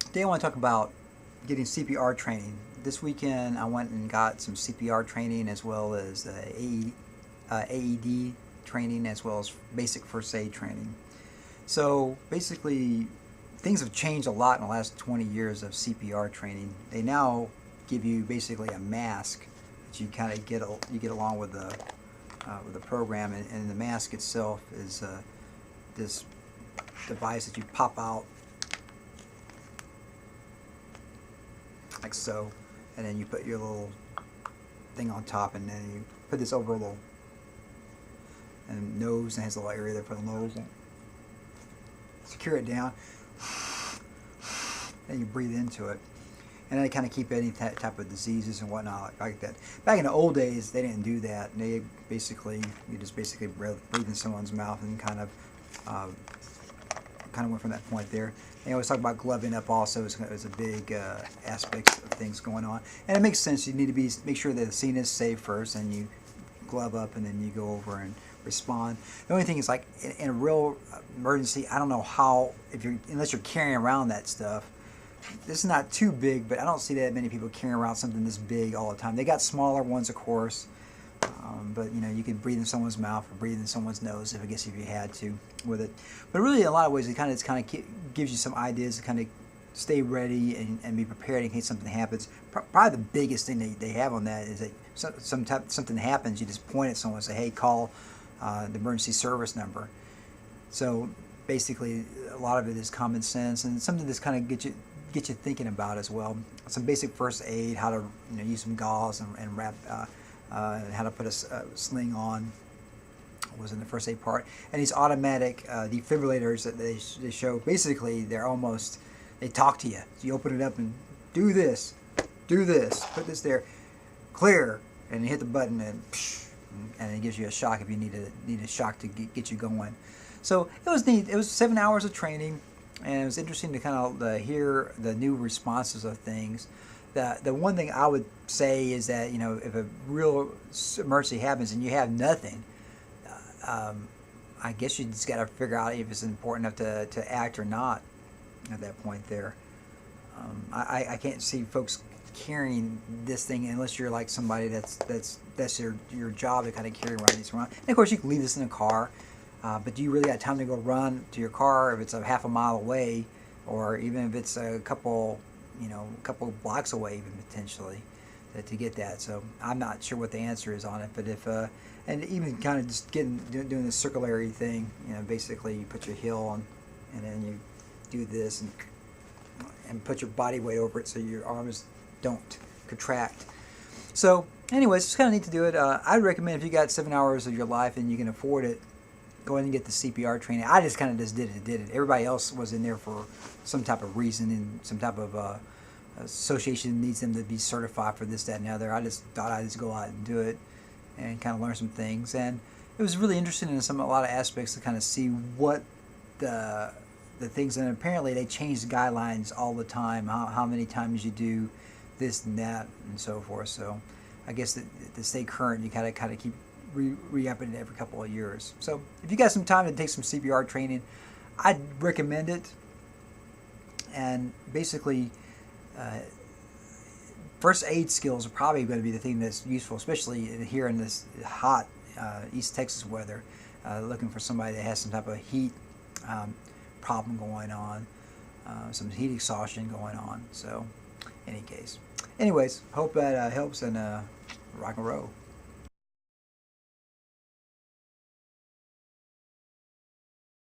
Today I want to talk about getting CPR training. This weekend I went and got some CPR training as well as AED training as well as basic first aid training. So basically things have changed a lot in the last 20 years of CPR training. They now give you basically a mask that you kind of get along with the program, and the mask itself is this device that you pop out like so, and then you put your little thing on top, and then you put this over a little nose, and it has a little area there for the nose, and secure it down, and you breathe into it, and then kind of keep any type of diseases and whatnot like that. Back in the old days, they didn't do that. You just basically breathe in someone's mouth and kind of went from that point there. They always talk about gloving up also as a big aspect of things going on, and it makes sense. You need to make sure that the scene is safe first, and you glove up, and then you go over and respond. The only thing is, like in a real emergency, I don't know how, unless you're carrying around that stuff. This is not too big, but I don't see that many people carrying around something this big all the time. They got smaller ones, of course, but you could breathe in someone's mouth or breathe in someone's nose if you had to with it. But really, in a lot of ways, it kind of gives you some ideas to kind of stay ready and be prepared in case something happens. Probably the biggest thing they have on that is that something happens, you just point at someone and say, "Hey, call the emergency service number." So basically, a lot of it is common sense and something that's kind of get you thinking about as well. Some basic first aid, how to use some gauze and wrap, how to put a sling on was in the first aid part. And these automatic defibrillators that they show, basically they talk to you. So you open it up and do this, put this there, clear, and you hit the button, and it gives you a shock if you need a shock to get you going. So it was neat. It was 7 hours of training, and it was interesting to kind of hear the new responses of things. The one thing I would say is that if a real emergency happens and you have nothing, I guess you just got to figure out if it's important enough to act or not at that point there. I can't see folks carrying this thing unless you're like somebody that's your job to kind of carry around these around. And of course, you can leave this in a car. But do you really have time to go run to your car if it's a half a mile away, or even if it's a couple blocks away, even potentially, to get that? So I'm not sure what the answer is on it. But and even kind of just doing the circulatory thing, basically you put your heel on, and then you do this and put your body weight over it so your arms don't contract. So anyways, it's kind of neat to do it. I'd recommend, if you got 7 hours of your life and you can afford it, go ahead and get the CPR training. I just kind of did it. Everybody else was in there for some type of reason, and some type of association needs them to be certified for this, that, and the other. I just thought I'd just go out and do it and kind of learn some things. And it was really interesting in a lot of aspects to kind of see what the things, and apparently they change the guidelines all the time, how many times you do this and that and so forth. So I guess to stay current, you kind of keep re-upping it every couple of years. So if you got some time to take some CPR training, I'd recommend it. And basically, first aid skills are probably going to be the thing that's useful, especially here in this hot East Texas weather, looking for somebody that has some type of heat problem going on, some heat exhaustion going on. So anyways, hope that helps, and rock and roll.